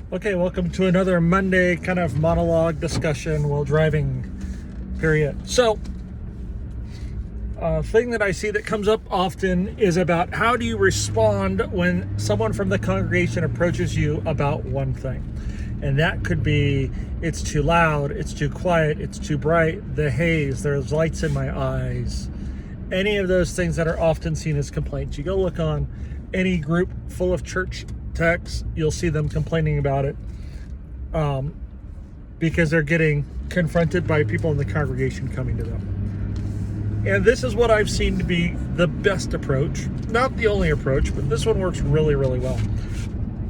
Okay, welcome to another Monday kind of monologue discussion while driving, period. So, a thing that I see that comes up often is about how do you respond when someone from the congregation approaches you about one thing. And that could be, it's too loud, it's too quiet, it's too bright, the haze, there's lights in my eyes. Any of those things that are often seen as complaints. You go look on any group full of church texts, you'll see them complaining about it because they're getting confronted by people in the congregation coming to them. And this is what I've seen to be the best approach. Not the only approach, but this one works really, really well.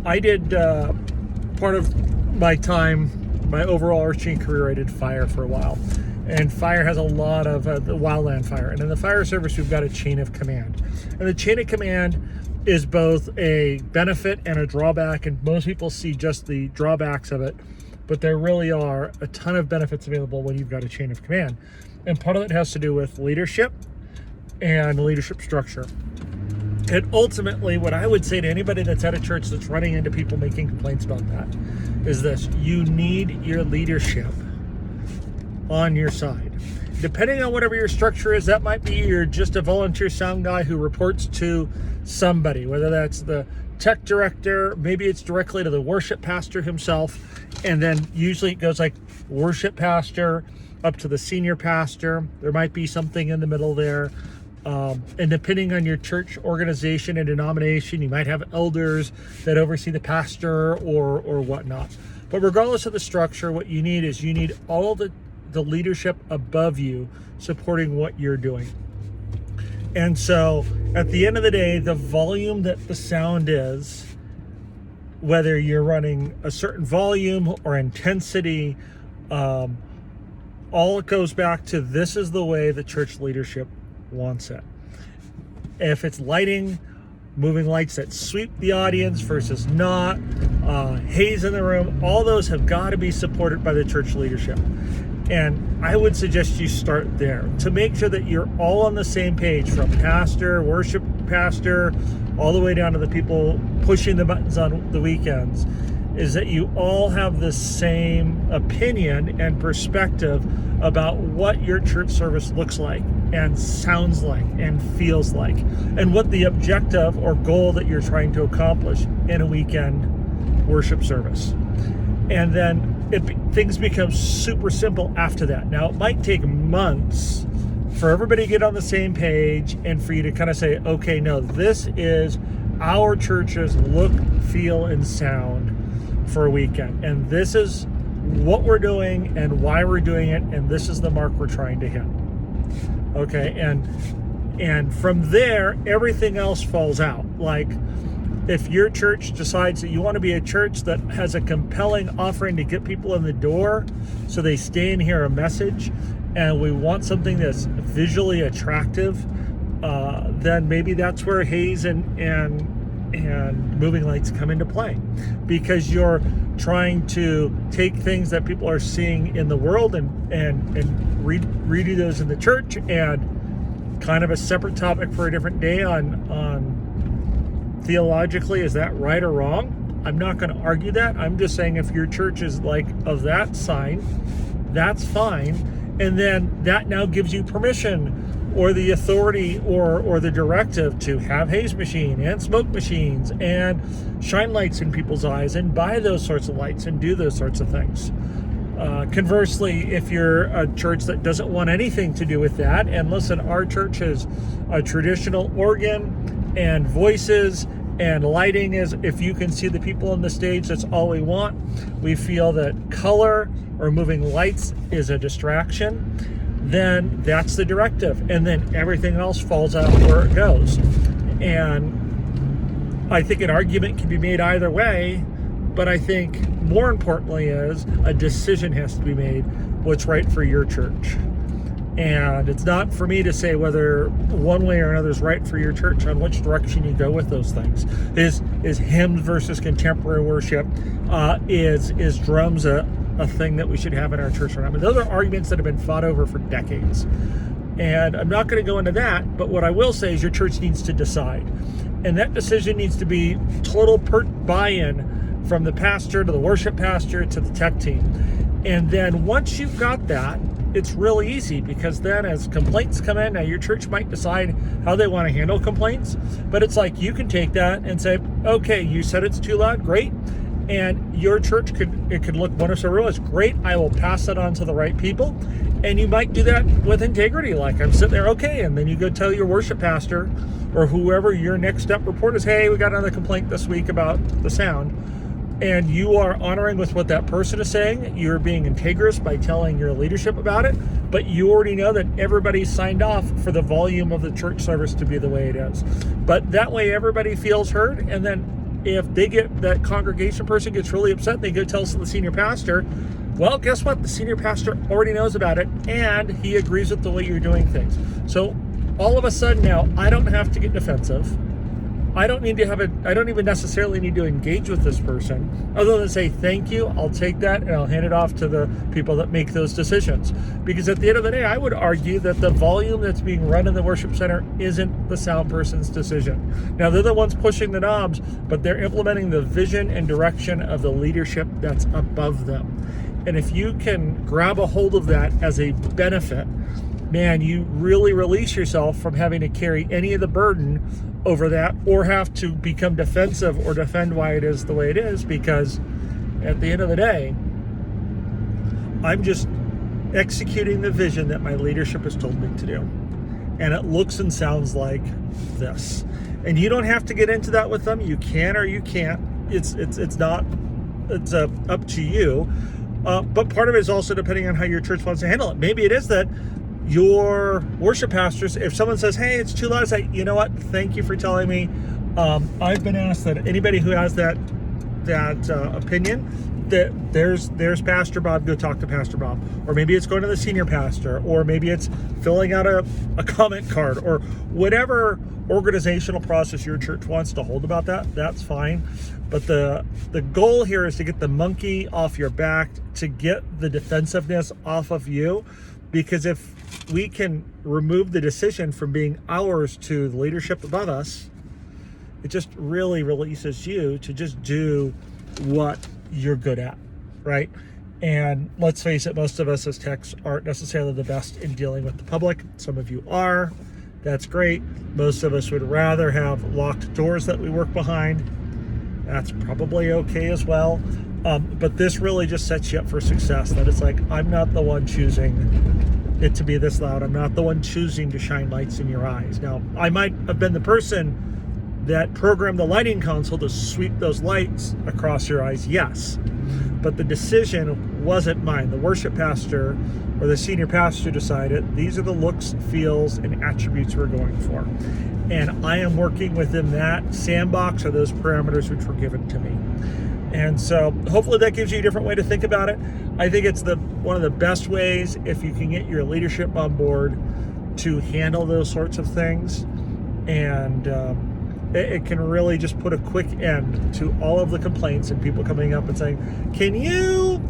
I did part of my time, my overall arching career, I did fire for a while. And fire has a lot of the wildland fire. And in the fire service, we've got a chain of command. And the chain of command is both a benefit and a drawback. And most people see just the drawbacks of it. But there really are a ton of benefits available when you've got a chain of command. And part of it has to do with leadership and leadership structure. And ultimately, what I would say to anybody that's at a church that's running into people making complaints about that is this: you need your leadership on your side. Depending on whatever your structure is, that might be you're just a volunteer sound guy who reports to somebody, whether that's the tech director, maybe it's directly to the worship pastor himself, and then usually it goes like worship pastor up to the senior pastor. There might be something in the middle there. And depending on your church organization and denomination, you might have elders that oversee the pastor or whatnot. But regardless of the structure, what you need is you need all the leadership above you supporting what you're doing. And so at the end of the day, the volume that the sound is, whether you're running a certain volume or intensity, all it goes back to this is the way the church leadership wants it. If it's lighting, moving lights that sweep the audience versus not, haze in the room, all those have got to be supported by the church leadership. And I would suggest you start there to make sure that you're all on the same page, from pastor, worship pastor, all the way down to the people pushing the buttons on the weekends, is that you all have the same opinion and perspective about what your church service looks like and sounds like and feels like, and what the objective or goal that you're trying to accomplish in a weekend worship service. And then things become super simple after that. Now, it might take months for everybody to get on the same page and for you to kind of say, okay, no, this is our church's look, feel, and sound for a weekend. And this is what we're doing and why we're doing it. And this is the mark we're trying to hit. Okay, and from there, everything else falls out. Like, if your church decides that you want to be a church that has a compelling offering to get people in the door so they stay and hear a message, and we want something that's visually attractive, then maybe that's where haze and moving lights come into play, because you're trying to take things that people are seeing in the world and redo those in the church, and kind of a separate topic for a different day on theologically, is that right or wrong? I'm not going to argue that. I'm just saying if your church is like of that sign, that's fine. And then that now gives you permission or the authority or the directive to have haze machine and smoke machines and shine lights in people's eyes and buy those sorts of lights and do those sorts of things. Conversely, if you're a church that doesn't want anything to do with that, and listen, our church has a traditional organ and voices and lighting is, if you can see the people on the stage, that's all we want. We feel that color or moving lights is a distraction, then that's the directive. And then everything else falls out where it goes. And I think an argument can be made either way, but I think more importantly is a decision has to be made what's right for your church. And it's not for me to say whether one way or another is right for your church on which direction you go with those things. Is hymns versus contemporary worship? Is drums a thing that we should have in our church or not? I mean, those are arguments that have been fought over for decades. And I'm not going to go into that, but what I will say is your church needs to decide. And that decision needs to be total buy-in from the pastor to the worship pastor to the tech team. And then once you've got that, it's really easy, because then as complaints come in, now your church might decide how they want to handle complaints, but it's like you can take that and say, okay, you said it's too loud, great. And your church could look one of several ways. Great, I will pass that on to the right people. And you might do that with integrity, like I'm sitting there, okay, and then you go tell your worship pastor or whoever your next step report is, hey, we got another complaint this week about the sound. And you are honoring with what that person is saying. You're being integrous by telling your leadership about it, but you already know that everybody's signed off for the volume of the church service to be the way it is. But that way everybody feels heard, and then if they get, that congregation person gets really upset, they go tell the senior pastor, well, guess what? The senior pastor already knows about it, and he agrees with the way you're doing things. So all of a sudden now, I don't have to get defensive. I don't even necessarily need to engage with this person, other than say, thank you, I'll take that, and I'll hand it off to the people that make those decisions. Because at the end of the day, I would argue that the volume that's being run in the worship center isn't the sound person's decision. Now, they're the ones pushing the knobs, but they're implementing the vision and direction of the leadership that's above them. And if you can grab a hold of that as a benefit, man, you really release yourself from having to carry any of the burden over that, or have to become defensive or defend why it is the way it is, because at the end of the day, I'm just executing the vision that my leadership has told me to do. And it looks and sounds like this. And you don't have to get into that with them. You can or you can't. It's up to you. But part of it is also depending on how your church wants to handle it. Maybe it is that your worship pastors, if someone says, hey, it's too loud, say, you know what, thank you for telling me. I've been asked that anybody who has that opinion, that there's Pastor Bob, go talk to Pastor Bob. Or maybe it's going to the senior pastor, or maybe it's filling out a comment card, or whatever organizational process your church wants to hold about that, that's fine. But the goal here is to get the monkey off your back, to get the defensiveness off of you. Because if we can remove the decision from being ours to the leadership above us, it just really releases you to just do what you're good at, right? And let's face it, most of us as techs aren't necessarily the best in dealing with the public. Some of you are. That's great. Most of us would rather have locked doors that we work behind. That's probably okay as well. But this really just sets you up for success, that it's like, I'm not the one choosing it to be this loud. I'm not the one choosing to shine lights in your eyes. Now, I might have been the person that programmed the lighting console to sweep those lights across your eyes, yes. But the decision wasn't mine. The worship pastor or the senior pastor decided these are the looks, feels, and attributes we're going for. And I am working within that sandbox or those parameters which were given to me. And so hopefully that gives you a different way to think about it. I think it's one of the best ways, if you can get your leadership on board, to handle those sorts of things. And it can really just put a quick end to all of the complaints and people coming up and saying, can you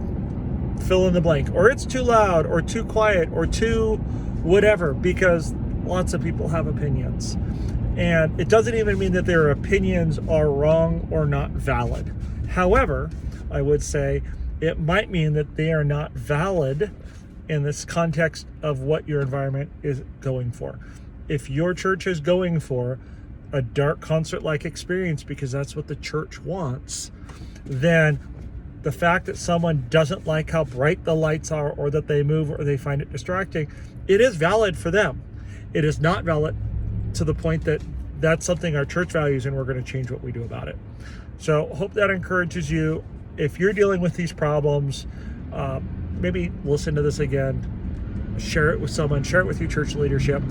fill in the blank? Or it's too loud, or too quiet, or too whatever, because lots of people have opinions. And it doesn't even mean that their opinions are wrong or not valid. However, I would say it might mean that they are not valid in this context of what your environment is going for. If your church is going for a dark concert-like experience because that's what the church wants, then the fact that someone doesn't like how bright the lights are, or that they move, or they find it distracting, it is valid for them. It is not valid to the point that that's something our church values and we're going to change what we do about it. So hope that encourages you. If you're dealing with these problems, maybe listen to this again, share it with someone, share it with your church leadership,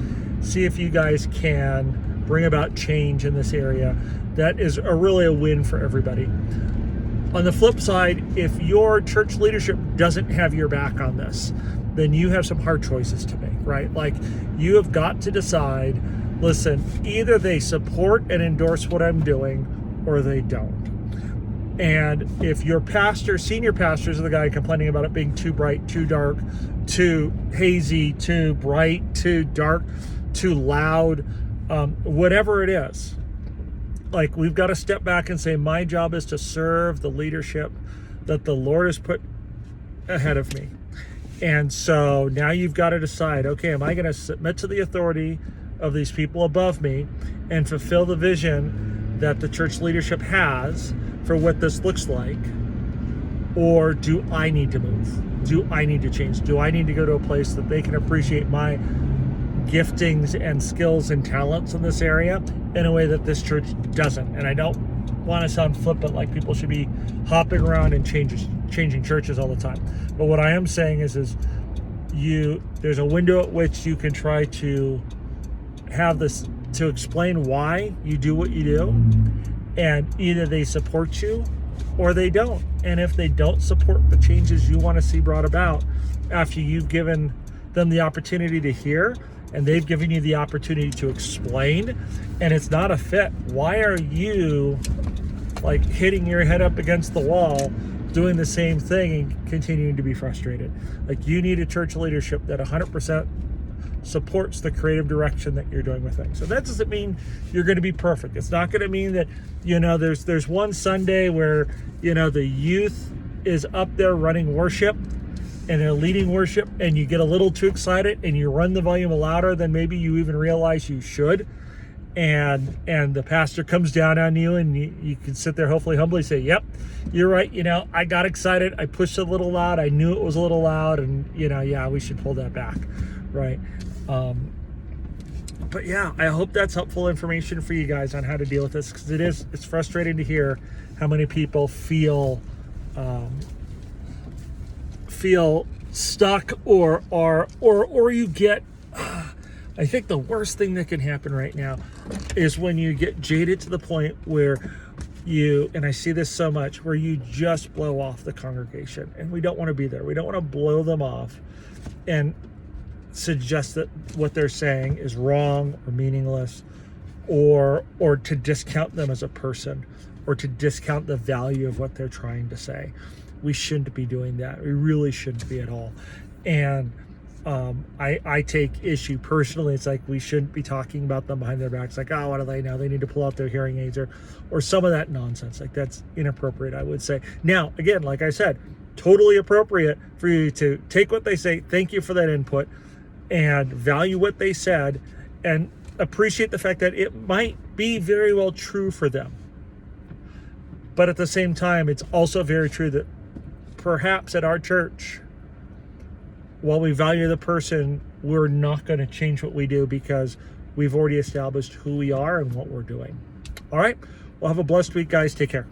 see if you guys can bring about change in this area. That is really a win for everybody. On the flip side, if your church leadership doesn't have your back on this, then you have some hard choices to make, right? Like, you have got to decide, listen, either they support and endorse what I'm doing, or they don't. And if your pastor, senior pastor, is the guy complaining about it being too bright, too dark, too hazy, too bright, too dark, too loud, whatever it is, Like, we've got to step back and say, my job is to serve the leadership that the Lord has put ahead of me. And so now you've got to decide, okay, am I going to submit to the authority of these people above me and fulfill the vision that the church leadership has for what this looks like? Or do I need to move? Do I need to change? Do I need to go to a place that they can appreciate my giftings and skills and talents in this area in a way that this church doesn't? And I don't want to sound flippant, like people should be hopping around and changing churches all the time. But what I am saying is there's a window at which you can try to have this, to explain why you do what you do, and either they support you or they don't. And if they don't support the changes you want to see brought about after you've given them the opportunity to hear, and they've given you the opportunity to explain, and it's not a fit, why are you like hitting your head up against the wall doing the same thing and continuing to be frustrated? Like, you need a church leadership that 100% supports the creative direction that you're doing with things. So that doesn't mean you're going to be perfect. It's not going to mean that, there's one Sunday where, the youth is up there running worship and they're leading worship, and you get a little too excited and you run the volume louder than maybe you even realize you should. And the pastor comes down on you, and you can sit there hopefully humbly say, yep, you're right. I got excited. I pushed it a little loud. I knew it was a little loud, and yeah, we should pull that back. Right. But yeah, I hope that's helpful information for you guys on how to deal with this, because it's frustrating to hear how many people feel stuck or you get, I think the worst thing that can happen right now is when you get jaded to the point where and I see this so much, where you just blow off the congregation, and we don't want to be there. We don't want to blow them off and suggest that what they're saying is wrong or meaningless, or to discount them as a person, or to discount the value of what they're trying to say. We shouldn't be doing that. We really shouldn't be at all. And I take issue personally. It's like, we shouldn't be talking about them behind their backs. Like, oh, what do they know? They need to pull out their hearing aids, or some of that nonsense. Like, that's inappropriate, I would say. Now, again, like I said, totally appropriate for you to take what they say, thank you for that input, and value what they said, and appreciate the fact that it might be very well true for them. But at the same time, it's also very true that perhaps at our church, while we value the person, we're not going to change what we do, because we've already established who we are and what we're doing. All right. Well, have a blessed week, guys. Take care.